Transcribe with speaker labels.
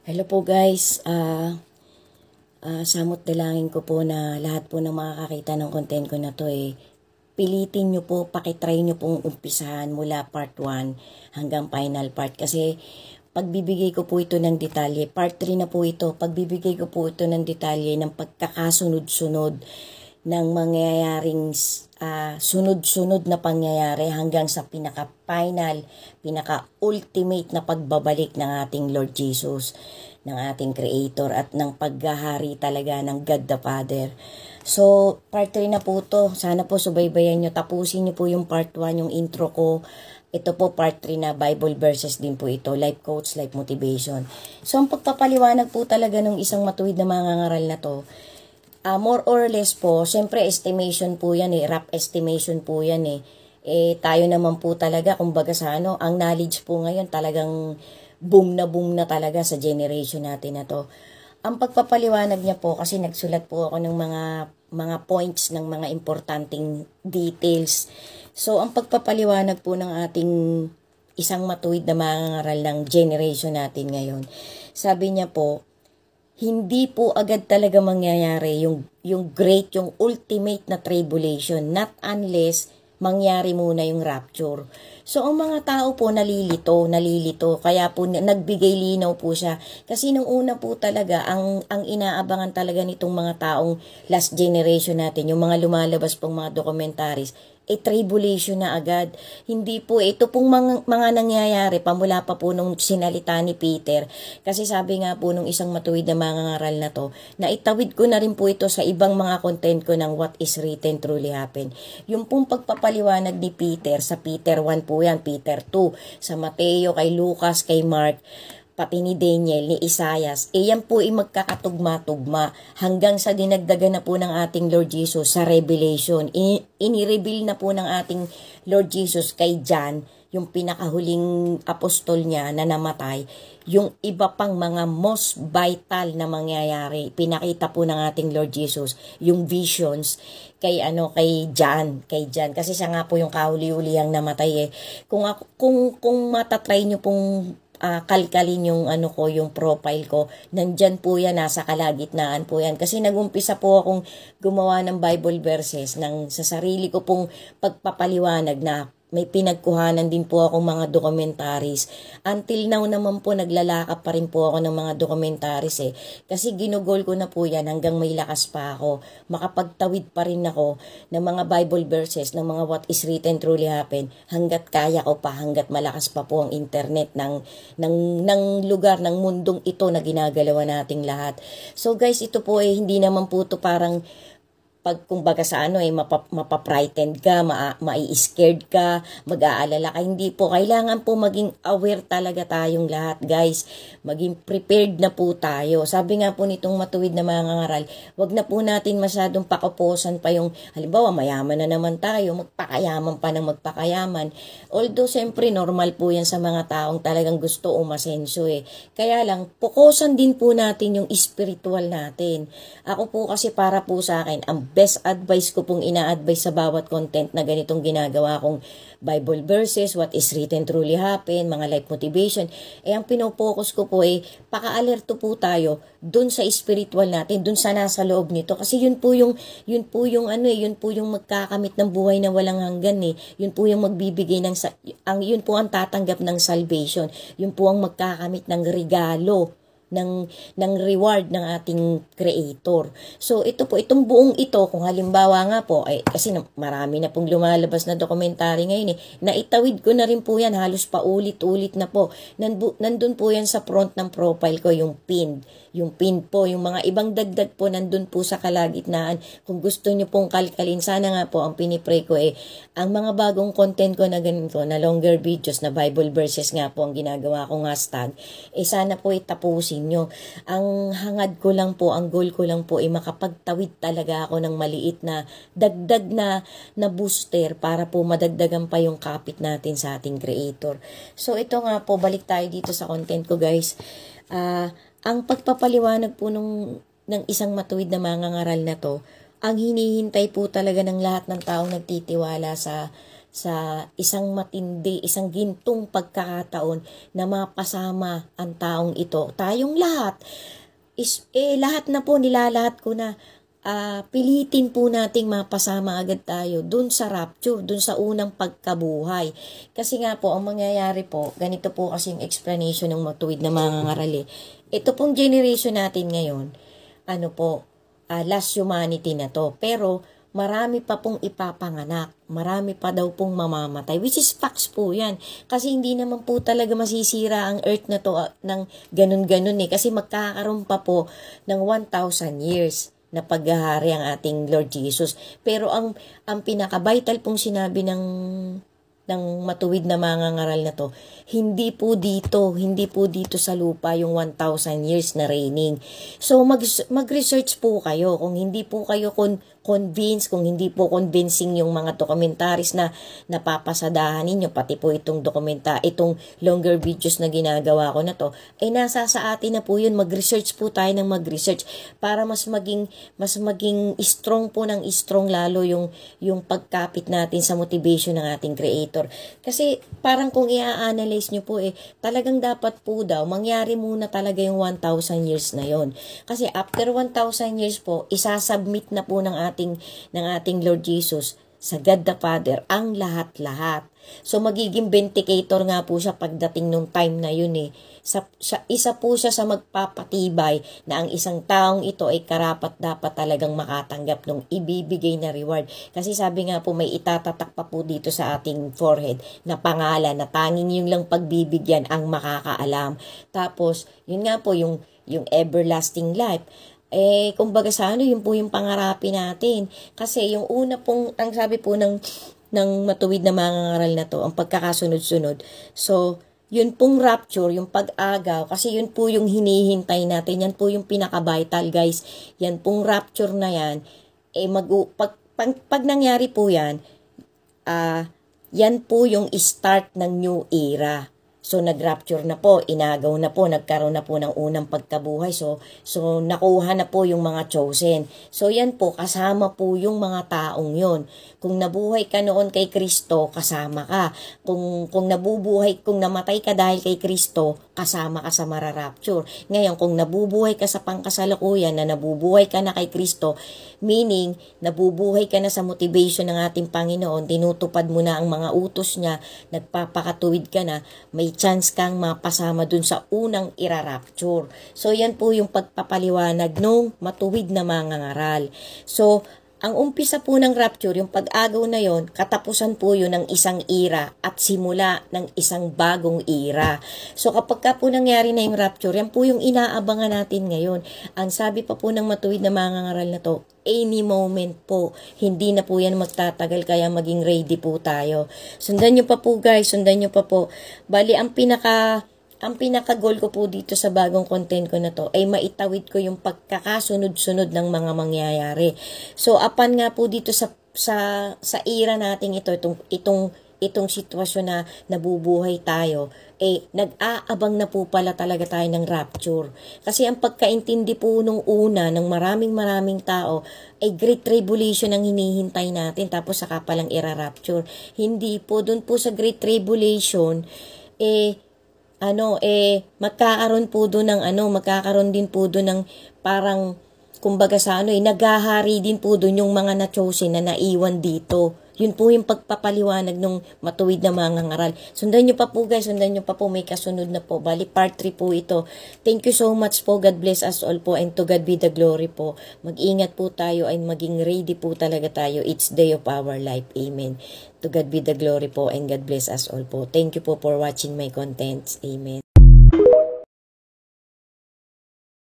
Speaker 1: Hello po guys, samot dalangin ko po na lahat po ng makakakita ng content ko na to pilitin nyo po, pakitry nyo pong umpisahan mula part 1 hanggang final part. Kasi pagbibigay ko po ito ng detalye, part 3 na po ito, pagbibigay ko po ito ng detalye ng pagkakasunod-sunod ng mangyayaring sunod-sunod na pangyayari hanggang sa pinaka-final, pinaka-ultimate na pagbabalik ng ating Lord Jesus, ng ating Creator at ng paghahari talaga ng God the Father. So, part 3 na po to. Sana po subaybayan nyo. Tapusin nyo po yung part 1, yung intro ko. Ito po part 3 na Bible verses din po ito. Life coach, life motivation. So, ang pagpapaliwanag po talaga ng isang matuwid na mangangaral na to, more or less po, syempre estimation po yan rough estimation po yan tayo naman po talaga, kumbaga sa ang knowledge po ngayon talagang boom na talaga sa generation natin na to. Ang pagpapaliwanag niya po, kasi nagsulat po ako ng mga points ng mga importanteng details. So, ang pagpapaliwanag po ng ating isang matuwid na mangangaral ng generation natin ngayon, sabi niya po, hindi po agad talaga mangyayari yung great, yung ultimate na tribulation, not unless mangyari muna yung rapture. So, ang mga tao po nalilito, kaya po nagbigay linaw po siya. Kasi nung una po talaga, ang inaabangan talaga nitong mga taong last generation natin, yung mga lumalabas pong mga documentaries, tribulation na agad. Hindi po, ito pong mga nangyayari, pamula pa po nung sinalita ni Peter. Kasi sabi nga po nung isang matuwid na mangangaral na to, na itawid ko na rin po ito sa ibang mga content ko ng What is Written Truly Happen. Yung pong pagpapaliwanag ni Peter, sa Peter 1 po yan, Peter 2, sa Mateo, kay Lucas, kay Mark, pati ni Daniel, ni Isaias, yan po magkakatugma-tugma hanggang sa dinagdagan na po ng ating Lord Jesus sa Revelation. Inireveal na po ng ating Lord Jesus kay John, yung pinakahuling apostol niya na namatay, yung iba pang mga most vital na mangyayari. Pinakita po ng ating Lord Jesus yung visions kay John, kasi siya nga po yung kahuli-hulihang namatay Kung matatry niyo pong kalkalin yung yung profile ko, nandyan po yan, nasa kalagitnaan po yan. Kasi nagumpisa po akong gumawa ng Bible verses sa sarili ko pong pagpapaliwanag na may pinagkuhanan din po akong mga documentaries. Until now naman po, naglalakap pa rin po ako ng mga documentaries Kasi ginugol ko na po yan hanggang may lakas pa ako. Makapagtawid pa rin ako ng mga Bible verses, ng mga What is Written Truly Happen, hanggat kaya ko pa, hanggat malakas pa po ang internet ng lugar, ng mundong ito na ginagalawan nating lahat. So guys, ito po hindi naman po ito parang kumbaga sa mapaprightened ka, mai-scared ka, mag-aalala ka. Hindi po. Kailangan po maging aware talaga tayong lahat, guys. Maging prepared na po tayo. Sabi nga po nitong matuwid na mangangaral, wag na po natin masyadong pakuposan pa yung, halimbawa, mayaman na naman tayo, magpakayaman pa ng magpakayaman. Although, siyempre, normal po yan sa mga taong talagang gusto umasenso Kaya lang, pukusan din po natin yung spiritual natin. Ako po kasi para po sa akin, ang best advice ko pong ina-advise sa bawat content na ganitong ginagawa kong Bible verses, What is Written Truly Happen, mga life motivation, ang pinopokus ko po paka-alerto po tayo dun sa spiritual natin, dun sa nasa loob nito. Kasi yun po yung magkakamit ng buhay na walang hanggan Yun po yung magbibigay yun po ang tatanggap ng salvation. Yun po ang magkakamit ng regalo ng reward ng ating Creator. So, itong buong ito, kung halimbawa nga po, kasi marami na pong lumalabas na dokumentary ngayon naitawid ko na rin po yan, halos paulit-ulit na po. Nandun po yan sa front ng profile ko, yung pin. Yung pin po, yung mga ibang dagdag po, nandun po sa kalagitnaan. Kung gusto nyo pong kalkalin, sana nga po, ang pinipray ko ang mga bagong content ko na ganito, na longer videos, na Bible verses nga po, ang ginagawa kong hashtag, sana po tapusin nyo. Ang hangad ko lang po, ang goal ko lang po makapagtawid talaga ako ng maliit na dagdag na booster para po madagdagan pa yung kapit natin sa ating Creator. So ito nga po, balik tayo dito sa content ko, guys. Ang pagpapaliwanag po ng isang matuwid na mangangaral na to, ang hinihintay po talaga ng lahat ng taong nagtitiwala sa sa isang matindi, isang gintong pagkakataon na mapasama ang taong ito. Tayong lahat, lahat na po, nilalahat ko na, pilitin po nating mapasama agad tayo dun sa rapture, dun sa unang pagkabuhay. Kasi nga po, ang mangyayari po, ganito po kasi yung explanation ng matuwid na mga ngarali. Ito pong generation natin ngayon, last humanity na to. Pero, marami pa pong ipapanganak. Marami pa daw pong mamamatay. Which is facts po yan. Kasi hindi naman po talaga masisira ang earth na to ng ganun-ganun Kasi magkakaroon pa po ng 1,000 years na paghahari ang ating Lord Jesus. Pero ang pinaka-vital pong sinabi ng matuwid na mga ngaral na to, hindi po dito sa lupa yung 1,000 years na reigning. So mag-research po kayo kung hindi po kayo convince, kung hindi po convincing yung mga documentaries na napapasadahan ninyo, pati po itong longer videos na ginagawa ko na to, nasa sa atin na po yun. Mag-research po tayo ng mag-research para mas maging strong po ng strong lalo yung pagkapit natin sa motivation ng ating Creator. Kasi parang kung i-analyze nyo po talagang dapat po daw mangyari muna talaga yung 1,000 years na yon. Kasi after 1,000 years po, isasubmit na po ng ating Lord Jesus sa God the Father ang lahat-lahat. So magiging vindicator nga po siya pagdating nung time na yun Isa po siya sa magpapatibay na ang isang taong ito ay karapat dapat talagang makatanggap ng ibibigay na reward. Kasi sabi nga po, may itatatak pa po dito sa ating forehead na pangalan na tanging yung lang pagbibigyan ang makakaalam. Tapos yun nga po yung everlasting life. Kumbaga yun po yung pangarapin natin. Kasi yung una pong, ang sabi po ng matuwid na mga ngaral na to, ang pagkakasunod-sunod. So, yun pong rapture, yung pag-agaw, kasi yun po yung hinihintay natin. Yan po yung pinaka-vital, guys. Yan pong rapture na yan, pag nangyari po yan, yan po yung start ng new era. So, nag-rapture na po, inagaw na po, nagkaroon na po ng unang pagkabuhay. So nakuha na po yung mga chosen. So, yan po, kasama po yung mga taong yon. Kung nabuhay ka noon kay Kristo, kasama ka. Kung namatay ka dahil kay Kristo, kasama ka sa mararapture. Ngayon, kung nabubuhay ka sa pangkasalukuyan na nabubuhay ka na kay Kristo, meaning, nabubuhay ka na sa motivation ng ating Panginoon, tinutupad mo na ang mga utos niya, nagpapakatuwid ka na, may chance kang mapasama dun sa unang irarapture. So, yan po yung pagpapaliwanag nung matuwid na mga ngaral. So, ang umpisa po ng rapture, yung pag-agaw na yon, katapusan po yun ng isang era at simula ng isang bagong era. So kapag po nangyari na yung rapture, yan po yung inaabangan natin ngayon. Ang sabi pa po ng matuwid na mga ngaral na to, any moment po, hindi na po yan magtatagal, kaya maging ready po tayo. Sundan nyo pa po guys, sundan nyo pa po. Bali, ang pinaka-goal ko po dito sa bagong content ko na to ay maitawid ko yung pagkakasunod-sunod ng mga mangyayari. So, apan nga po dito sa era nating itong sitwasyon na nabubuhay tayo, nag-aabang na po pala talaga tayo ng rapture. Kasi ang pagkaintindi po nung una ng maraming tao ay Great Tribulation ang hinihintay natin, tapos saka palang ira-rapture. Hindi po, dun po sa Great Tribulation, magkakaroon din po doon ng parang, kumbaga naghahari din po doon yung mga na-chosen na naiwan dito. Yun po yung pagpapaliwanag ng matuwid na mga ngaral. Sundan nyo pa po guys, sundan nyo pa po, may kasunod na po. Bali, part 3 po ito. Thank you so much po. God bless us all po, and to God be the glory po. Mag-ingat po tayo and maging ready po talaga tayo. It's day of our life. Amen. To God be the glory po, and God bless us all po. Thank you po for watching my contents. Amen.